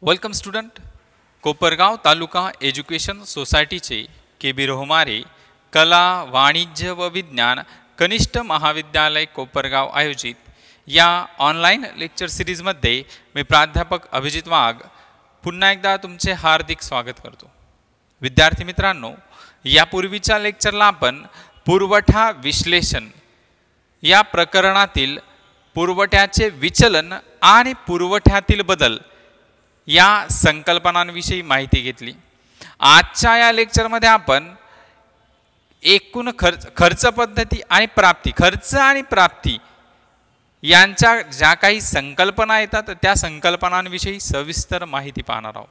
Welcome student. Kopargaon taluka education सोसायटीचे K बी रोहमारे कला वाणिज्य व विज्ञान कनिष्ठ महाविद्यालय कोपरगाव आयोजित या ऑनलाईन लेक्चर सिरीजमध्ये मी प्राध्यापक अभिजित वाघ पुन्हा एकदा तुमचे हार्दिक स्वागत करतो. विद्यार्थी मित्रांनो, यापूर्वीच्या लेक्चरला आपण पुरवठा विश्लेषण या प्रकरणातील पुरवठ्याचे विचलन आणि पुरवठ्यातील बदल या संकल्पनांविषयी माहिती घेतली. आजच्या या लेक्चरमध्ये आपण एकूण खर्च पद्धती आणि प्राप्ती, खर्च आणि प्राप्ती यांच्या ज्या काही संकल्पना येतात त्या संकल्पनांविषयी सविस्तर माहिती पाहणार आहोत.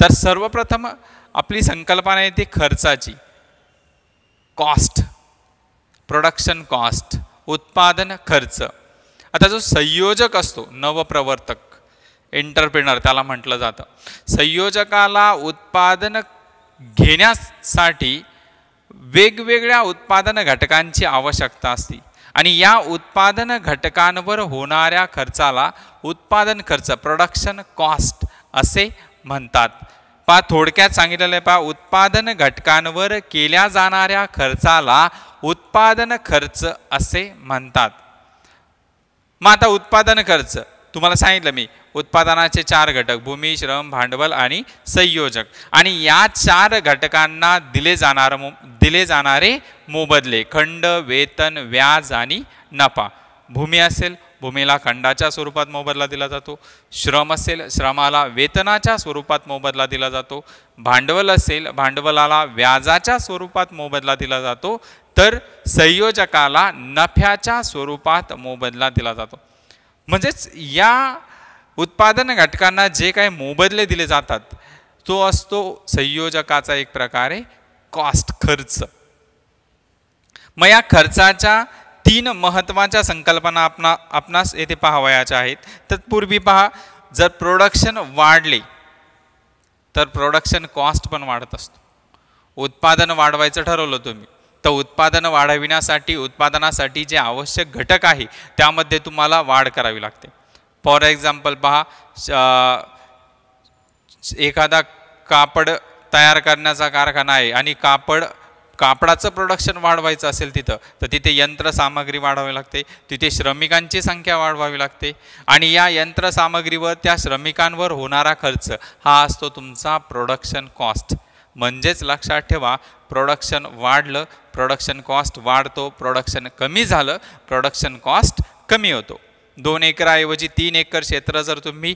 तर सर्वप्रथम आपली संकल्पना येते खर्चाची. कॉस्ट, प्रोडक्शन कॉस्ट, उत्पादन खर्च. आता जो संयोजक असतो, नवप्रवर्तक, एंटरप्रेनर त्याला म्हटलं जातं, संयोजकाला उत्पादन घेण्यासाठी वेगवेगळ्या उत्पादन घटकांची आवश्यकता असते आणि या उत्पादन घटकांवर होणाऱ्या खर्चाला उत्पादन खर्च, प्रोडक्शन कॉस्ट असे म्हणतात. थोडक्यात सांगितलेलं आहे, उत्पादन घटकांवर केल्या जाणाऱ्या खर्चाला उत्पादन खर्च असे म्हणतात. मग आता उत्पादन खर्च तुम्हाला सांगितलं मी, उत्पादनाचे 4 घटक, भूमी, श्रम, भांडवल आणि संयोजक, आणि या 4 घटकांना दिले जाणारे मोबदले, खंड, वेतन, व्याज आणि नफा. भूमी असेल, भूमीला खंडाच्या स्वरूपात मोबदला दिला जातो. श्रम असेल, श्रमाला वेतनाच्या स्वरूपात मोबदला दिला जातो. भांडवल असेल, भांडवलाला व्याजाच्या स्वरूपात मोबदला दिला जातो. तर संयोजकाला नफ्याच्या स्वरूपात मोबदला दिला जातो. म्हणजेच या उत्पादन घटकांना जे काही मोबदले दिले जातात तो असतो संयोजकाचा एक प्रकारे कॉस्ट, खर्च. मग या खर्चाच्या 3 महत्त्वाच्या संकल्पना आपणास येथे पाहावयाच्या आहेत. तत्पूर्वी पहा, जर प्रोडक्शन वाढले तर प्रोडक्शन कॉस्ट पण वाढत असतो. उत्पादन वाढवायचं ठरवलं तुम्ही, तर उत्पादन वाढविण्यासाठी, उत्पादनासाठी जे आवश्यक घटक आहे त्यामध्ये तुम्हाला वाढ करावी लागते. फॉर एक्झाम्पल पहा, एखादा कापड तयार करण्याचा कारखाना आहे आणि कापडाचं प्रोडक्शन वाढवायचं असेल तिथं, तर तिथे यंत्रसामग्री वाढवावी लागते, तिथे श्रमिकांची संख्या वाढवावी लागते आणि या यंत्रसामग्रीवर, त्या श्रमिकांवर होणारा खर्च हा असतो तुमचा प्रोडक्शन कॉस्ट. म्हणजेच लक्षात ठेवा, प्रोडक्शन वाढलं, प्रोडक्शन कॉस्ट वाढतो, प्रोडक्शन कमी झालं, प्रोडक्शन कॉस्ट कमी होतो. 2 एकराऐवजी 3 एकर क्षेत्र जर तुम्ही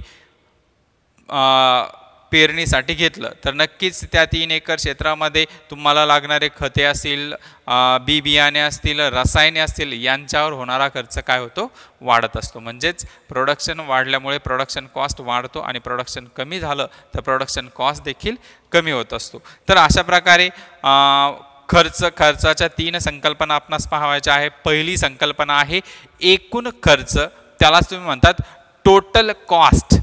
पेरणीसाठी घेतलं तर नक्कीच त्या 3 एकर क्षेत्रामध्ये तुम्हाला लागणारे खते असतील, बी बियाणे असतील, रसायने असतील, यांच्यावर होणारा खर्च काय होतो, वाढत असतो. म्हणजेच प्रोडक्शन वाढल्यामुळे प्रोडक्शन कॉस्ट वाढतो आणि प्रोडक्शन कमी झालं तर प्रोडक्शन कॉस्ट देखील कमी होत असतो. तर अशा प्रकारे खर्चाच्या 3 संकल्पना आपणास पाहायच्या आहे. पहिली संकल्पना आहे एकूण खर्च, त्यालाच तुम्ही म्हणतात टोटल कॉस्ट.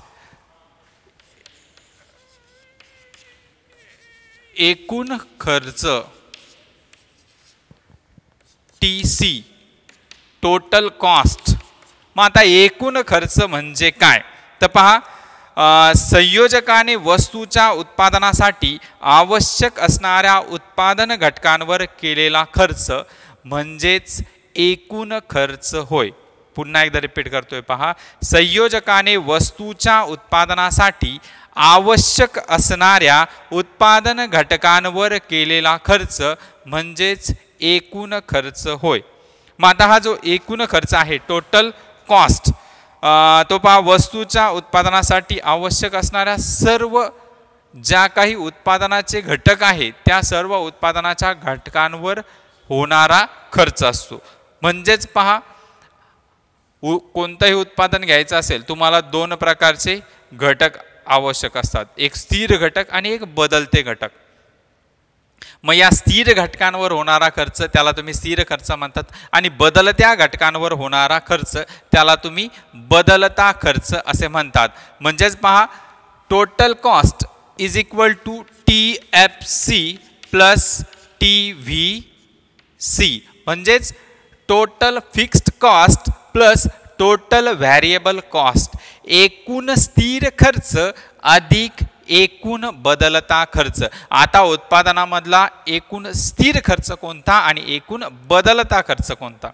एकूण खर्च, TC, टोटल कॉस्ट. मग आता एकूण खर्च म्हणजे काय, तर पहा, संयोजकाने वस्तूच्या उत्पादनासाठी आवश्यक असणाऱ्या उत्पादन घटकांवर केलेला खर्च म्हणजेच एकूण खर्च होय. पुन्हा एकदा रिपीट करतोय, पहा, संयोजकाने वस्तूच्या उत्पादनासाठी आवश्यक असणाऱ्या उत्पादन घटकांवर केलेला खर्च म्हणजेच एकूण खर्च होय. मग आता हा जो एकूण खर्च आहे, टोटल कॉस्ट, तो पहा, वस्तूच्या उत्पादनासाठी आवश्यक असणाऱ्या सर्व ज्या काही उत्पादनाचे घटक आहेत त्या सर्व उत्पादनाच्या घटकांवर होणारा खर्च असतो. म्हणजेच पहा, कोणतंही उत्पादन घ्यायचं असेल तुम्हाला 2 प्रकारचे घटक आवश्यक असतात, एक स्थिर घटक आणि एक बदलते घटक. मग या स्थिर घटकांवर होणारा खर्च त्याला तुम्ही स्थिर खर्च म्हणतात आणि बदलत्या घटकांवर होणारा खर्च त्याला तुम्ही बदलता खर्च असे म्हणतात. म्हणजेच पहा, total cost is equal to TFC plus TVC. म्हणजेच total fixed cost plus total variable cost. एकूण स्थिर खर्च अधिक एकूण बदलता खर्च. आता उत्पादनामधला एकूण स्थिर खर्च कोणता आणि एकूण बदलता खर्च कोणता.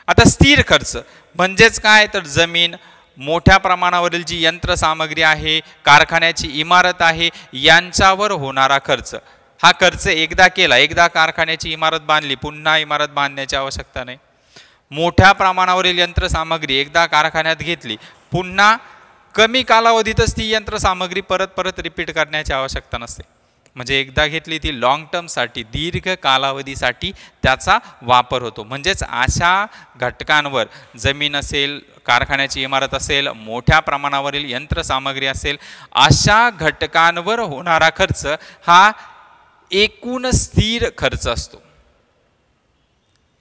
आता स्थिर खर्च म्हणजेच काय तर जमीन, मोठ्या प्रमाणावरील जी यंत्रसामग्री आहे, कारखान्याची इमारत आहे, यांच्यावर होणारा खर्च. हा खर्च एकदा केला, एकदा कारखान्याची इमारत बांधली, पुन्हा इमारत बांधण्याची आवश्यकता नाही. मोठ्या प्रमाणावरील यंत्रसामग्री एकदा कारखान्यात घेतली, पुन्हा कमी कालावधीतच ती यंत्रसामग्री परत परत रिपीट करण्याची आवश्यकता नसते. म्हणजे एकदा घेतली ती लॉंग टर्मसाठी, दीर्घ कालावधीसाठी त्याचा वापर होतो. म्हणजेच अशा घटकांवर, जमीन असेल, कारखान्याची इमारत असेल, मोठ्या प्रमाणावरील यंत्रसामग्री असेल, अशा घटकांवर होणारा खर्च हा एकूण स्थिर खर्च असतो.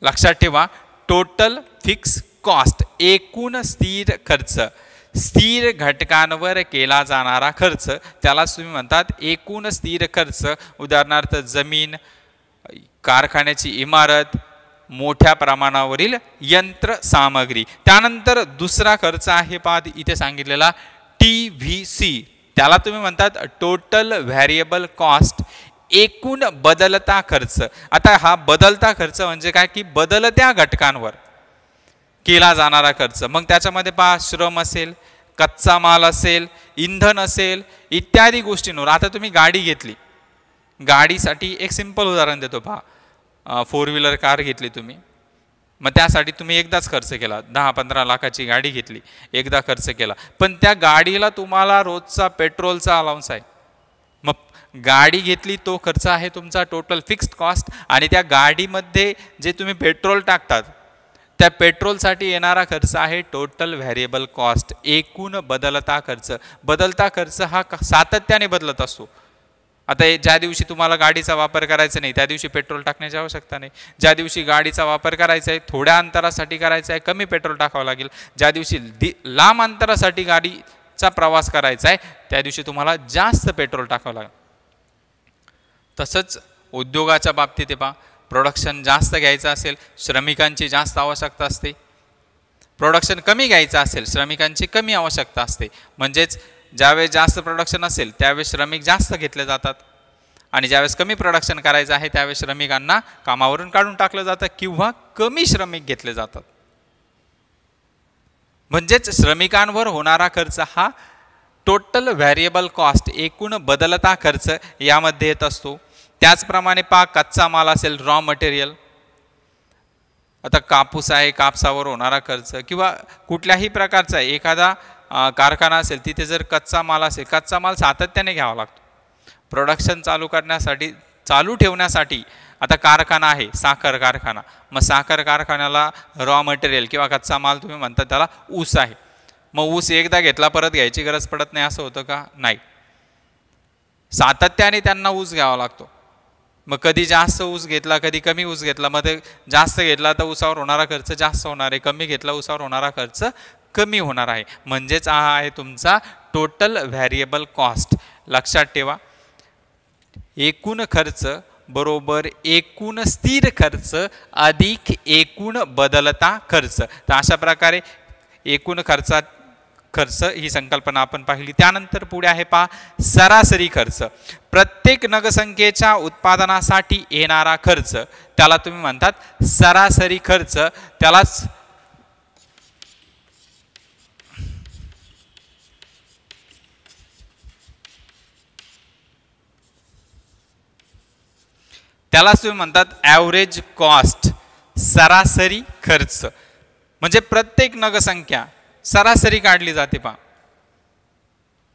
लक्षात ठेवा, टोटल फिक्स कॉस्ट, एकूण स्थिर खर्च, स्थिर घटकांवर केला जाणारा खर्च, त्यालाच तुम्ही म्हणतात एकूण स्थिर खर्च. उदाहरणार्थ जमीन, कारखान्याची इमारत, मोठ्या प्रमाणावरील यंत्रसामग्री. त्यानंतर दुसरा खर्च आहे पहा इथे सांगितलेला TVC, त्याला तुम्ही म्हणतात टोटल व्हेरिएबल कॉस्ट, एकूण बदलता खर्च. आता हा बदलता खर्च म्हणजे काय की बदलत्या घटकांवर केला जाणारा खर्च. मग त्याच्यामध्ये पहा श्रम असेल, कच्चा माल असेल, इंधन असेल, इत्यादी गोष्टींवर. आता तुम्ही गाडी घेतली, गाडीसाठी एक सिंपल उदाहरण देतो पहा. 4 व्हीलर कार घेतली तुम्ही, मग त्यासाठी तुम्ही एकदाच खर्च केला, 10-15 लाखाची गाडी घेतली, एकदा खर्च केला, पण त्या गाडीला तुम्हाला रोजचा पेट्रोलचा अलाउन्स आहे. मग गाडी घेतली तो खर्च आहे तुमचा टोटल फिक्स्ड कॉस्ट, आणि त्या गाडीमध्ये जे तुम्ही पेट्रोल टाकतात त्या पेट्रोलसाठी येणारा खर्च आहे टोटल व्हेरिएबल कॉस्ट, एकूण बदलता खर्च. बदलता खर्च हा सातत्याने बदलत असतो. आता ज्या दिवशी तुम्हाला गाडीचा वापर करायचा नाही त्या दिवशी पेट्रोल टाकण्याची आवश्यकता नाही. ज्या दिवशी गाडीचा वापर करायचा आहे, थोड्या अंतरासाठी करायचा आहे, कमी पेट्रोल टाकावं लागेल. ज्या दिवशी लांब अंतरासाठी गाडीचा प्रवास करायचा आहे त्या दिवशी तुम्हाला जास्त पेट्रोल टाकावं लागेल. तसंच उद्योगाच्या बाबतीत पहा, प्रोडक्शन जास्त घ्यायचं असेल, श्रमिकांची जास्त आवश्यकता असते. प्रोडक्शन कमी घ्यायचं असेल, श्रमिकांची कमी आवश्यकता असते. म्हणजेच ज्यावेळेस जास्त प्रोडक्शन असेल त्यावेळेस श्रमिक जास्त घेतले जातात, आणि ज्यावेळेस कमी प्रोडक्शन करायचं आहे त्यावेळेस श्रमिकांना कामावरून काढून टाकलं जातं किंवा कमी श्रमिक घेतले जातात. म्हणजेच श्रमिकांवर होणारा खर्च हा टोटल व्हेरिएबल कॉस्ट, एकूण बदलता खर्च यामध्ये येत असतो. त्याचप्रमाणे पहा, कच्चा माल असेल, रॉ मटेरियल, आता कापूस आहे, कापसावर होणारा खर्च, किंवा कुठल्याही प्रकारचा एखादा कारखाना असेल तिथे जर कच्चा माल असेल, कच्चा माल सातत्याने घ्यावा लागतो प्रोडक्शन चालू करण्यासाठी, चालू ठेवण्यासाठी. आता कारखाना आहे, साखर कारखाना, मग साखर कारखान्याला रॉ मटेरियल किंवा कच्चा माल तुम्ही म्हणता त्याला ऊस आहे. मग ऊस एकदा घेतला परत घ्यायची गरज पडत नाही असं होतं का? नाही, सातत्याने त्यांना ऊस घ्यावा लागतो. मग कधी जास्त ऊस घेतला, कधी कमी ऊस घेतला, मग ते जास्त घेतला तर ऊसावर होणारा खर्च जास्त होणार आहे, कमी घेतला ऊसावर होणारा खर्च कमी होणार आहे. म्हणजेच हा आहे तुमचा टोटल व्हेरिएबल कॉस्ट. लक्षात ठेवा, एकूण खर्च बरोबर एकूण स्थिर खर्च अधिक एकूण बदलता खर्च. तर अशा प्रकारे एकूण खर्च ही संकल्पना आपण पाहिली. त्यानंतर पुढे आहे पहा, सरासरी खर्च. प्रत्येक नगसंख्येच्या उत्पादनासाठी येणारा खर्च त्याला तुम्ही म्हणतात सरासरी खर्च. त्यालाच तुम्ही म्हणतात ॲव्हरेज कॉस्ट, सरासरी खर्च. म्हणजे प्रत्येक नगसंख्या सरासरी काढली जाते पहा.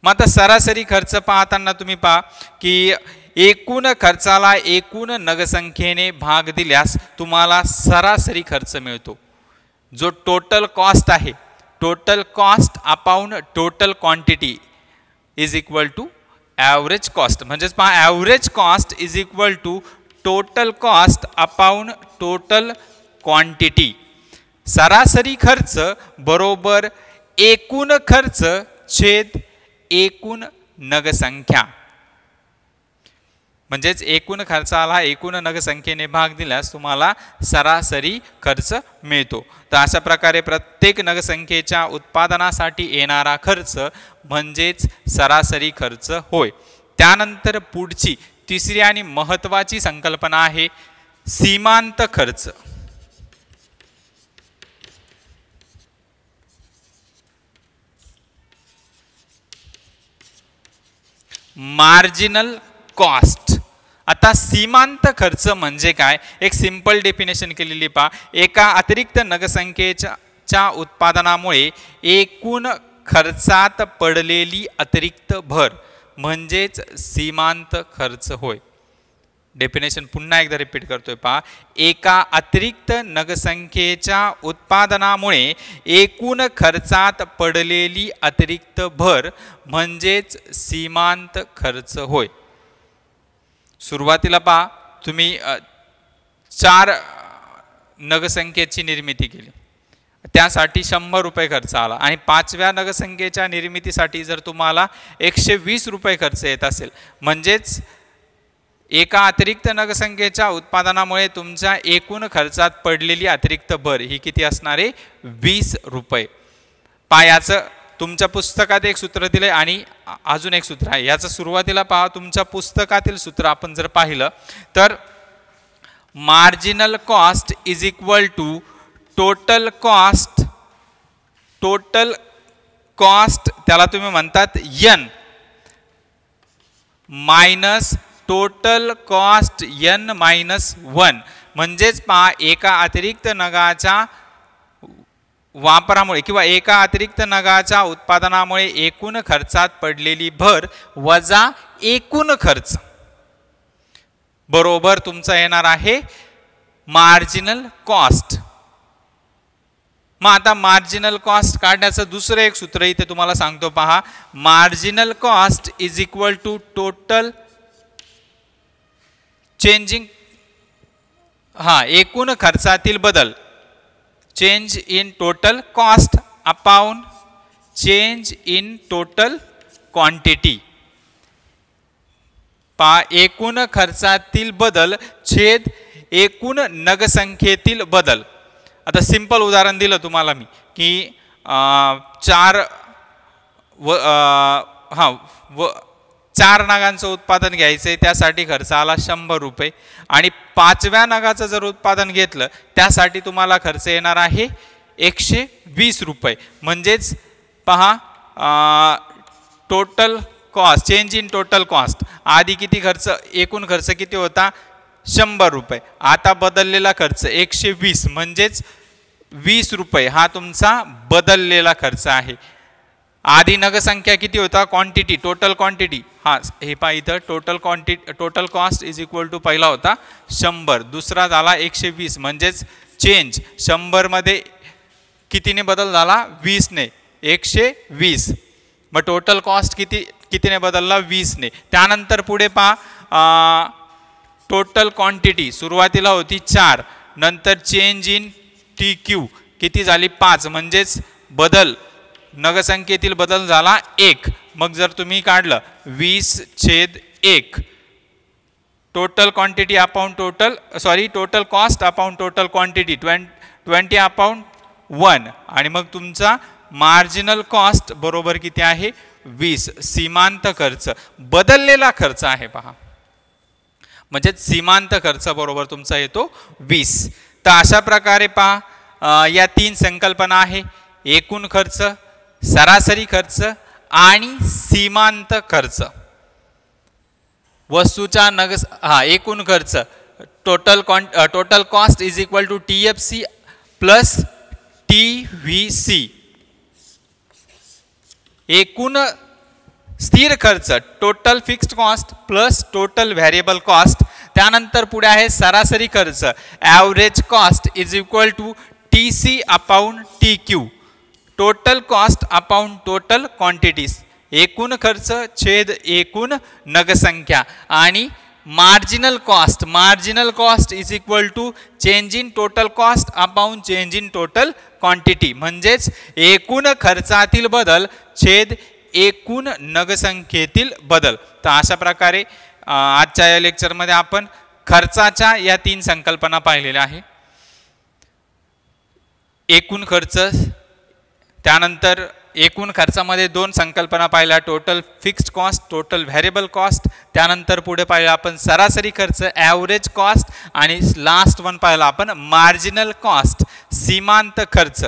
मग आता सरासरी खर्च पाहताना तुम्ही पहा की एकूण खर्चाला एकूण नगसंख्येने भाग दिल्यास तुम्हाला सरासरी खर्च मिळतो. जो टोटल कॉस्ट आहे, total cost upon total quantity is equal to average cost. म्हणजेच पहा, average cost is equal to total cost upon total quantity. सरासरी खर्च बरोबर एकूण खर्च छेद एकूण नगसंख्या. म्हणजेच एकूण खर्चाला एकूण नगसंख्येने भाग दिल्यास तुम्हाला सरासरी खर्च मिळतो. तर अशा प्रकारे प्रत्येक नगसंख्येच्या उत्पादनासाठी येणारा खर्च म्हणजेच सरासरी खर्च होय. त्यानंतर पुढची तिसरी आणि महत्त्वाची संकल्पना आहे सीमांत खर्च. Marginal cost. आता सीमांत खर्च म्हणजे काय, एक सिंपल डेफिनेशन केलेली पहा. एका अतिरिक्त नगसंख्येच्या उत्पादनामुळे एकूण खर्चात पडलेली अतिरिक्त भर म्हणजेच सीमांत खर्च होय. डेफिनेशन पुन्हा एकदा रिपीट करतोय पहा. एका अतिरिक्त नगसंख्येच्या उत्पादनामुळे एकूण खर्चात पडलेली अतिरिक्त भर म्हणजेच सीमांत खर्च होय. सुरुवातीला पहा, तुम्ही 4 नगसंख्येची निर्मिती केली, त्यासाठी 100 रुपये खर्च आला आणि 5व्या नगसंख्येच्या निर्मितीसाठी जर तुम्हाला 120 रुपये खर्च येत असेल, म्हणजेच एका अतिरिक्त नगसंख्येच्या उत्पादनामुळे तुमच्या एकूण खर्चात पडलेली अतिरिक्त भर ही किती असणार आहे, 20 रुपये. पहा, याचं तुमच्या पुस्तकात एक सूत्र दिले आणि अजून एक सूत्र आहे. याचं सुरुवातीला पहा, तुमच्या पुस्तकातील सूत्र आपण जर पाहिलं तर marginal cost is equal to total cost. Total cost त्याला तुम्ही म्हणतात n minus total cost n-1. म्हणजेच पहा, एका अतिरिक्त नगाच्या वापरामुळे किंवा एका अतिरिक्त नगाच्या उत्पादनामुळे एकूण खर्चात पडलेली भर वजा एकूण खर्च बरोबर तुमचा येणार आहे मार्जिनल कॉस्ट. मग आता मार्जिनल कॉस्ट काढण्याचं दुसरं एक सूत्र इथे तुम्हाला सांगतो पहा. Marginal cost is equal to total changing एकूण खर्चातील बदल, change in total cost upon change in total quantity. पहा, एकूण खर्चातील बदल छेद एकूण नगसंख्येतील बदल. आता सिंपल उदाहरण दिलं तुम्हाला मी की 4 नगांचं उत्पादन घ्यायचंय, त्यासाठी खर्च आला 100 रुपये आणि 5व्या नगाचं जर उत्पादन घेतलं त्यासाठी तुम्हाला खर्च येणार आहे 120 रुपये. म्हणजेच पहा, total cost, change in total cost, आधी किती खर्च, एकूण खर्च किती होता 100 रुपये, आता बदललेला खर्च 120, म्हणजेच 20 रुपये हा तुमचा बदललेला खर्च आहे. आधी नगसंख्या किती होता, क्वांटिटी, टोटल क्वांटिटी, हे पहा इथं total quantity, total cost is equal to पहिला होता 100, दुसरा झाला 120, म्हणजेच चेंज 100 मध्ये कितीने बदल झाला, 20 ने, 120. मग टोटल कॉस्ट कितीने बदलला, 20 ने. त्यानंतर पुढे पहा, टोटल क्वांटिटी सुरुवातीला होती 4, नंतर चेंज इन TQ किती झाली 5, म्हणजेच बदल नगसंख्येतील बदल झाला 1. मग जर तुम्ही काढलं 20/1, total quantity upon total cost upon total quantity 20/1 आणि मग तुमचा मार्जिनल कॉस्ट बरोबर किती आहे 20. सीमांत खर्च बदललेला खर्च आहे पहा, म्हणजे सीमांत खर्च बरोबर तुमचा येतो 20. तर अशा प्रकारे पहा, या 3 संकल्पना आहे, एकूण खर्च, सरासरी खर्च आणि सीमांत खर्च. वस्तूचा एकूण खर्च total cost is equal to TFC plus TVC. एकूण स्थिर खर्च total fixed cost plus total variable cost. त्यानंतर पुढे आहे सरासरी खर्च, average cost is equal to TC upon TQ, total cost upon total quantities, एकूण खर्च छेद एकूण नगसंख्या. आणि marginal cost is equal to change in total cost upon change in total quantity, म्हणजेच एकूण खर्चातील बदल छेद एकूण नगसंख्येतील बदल. तर अशा प्रकारे आजच्या या लेक्चरमध्ये आपण खर्चाच्या या 3 संकल्पना पाहिलेल्या आहे. एकूण खर्च, त्यानंतर एकूण खर्चामध्ये 2 संकल्पना पाहिल्या, total fixed cost, total variable cost. त्यानंतर पुढे पाहिलं आपण सरासरी खर्च, ॲव्हरेज कॉस्ट, आणि लास्ट वन पाहिलं आपण मार्जिनल कॉस्ट, सीमांत खर्च.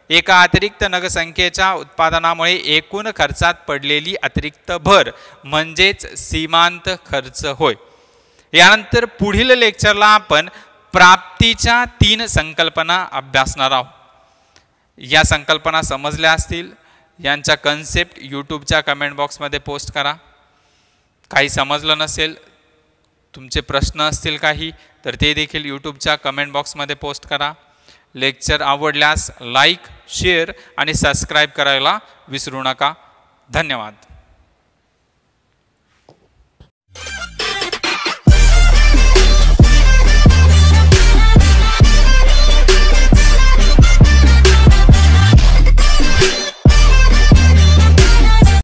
एका अतिरिक्त नगसंख्येच्या उत्पादनामुळे एकूण खर्चात पडलेली अतिरिक्त भर म्हणजेच सीमांत खर्च होय. यानंतर पुढील लेक्चरला आपण प्राप्तीच्या 3 संकल्पना अभ्यासणार आहोत. या संकल्पना समजल्या असतील, यांचा कन्सेप्ट यूट्यूबच्या कमेंट बॉक्समध्ये पोस्ट करा. काही समजलं नसेल, तुमचे प्रश्न असतील काही, तर ते देखील यूट्यूबच्या कमेंट बॉक्समध्ये पोस्ट करा. लेक्चर आवडल्यास लाईक, शेअर आणि सबस्क्राईब करायला विसरू नका. धन्यवाद.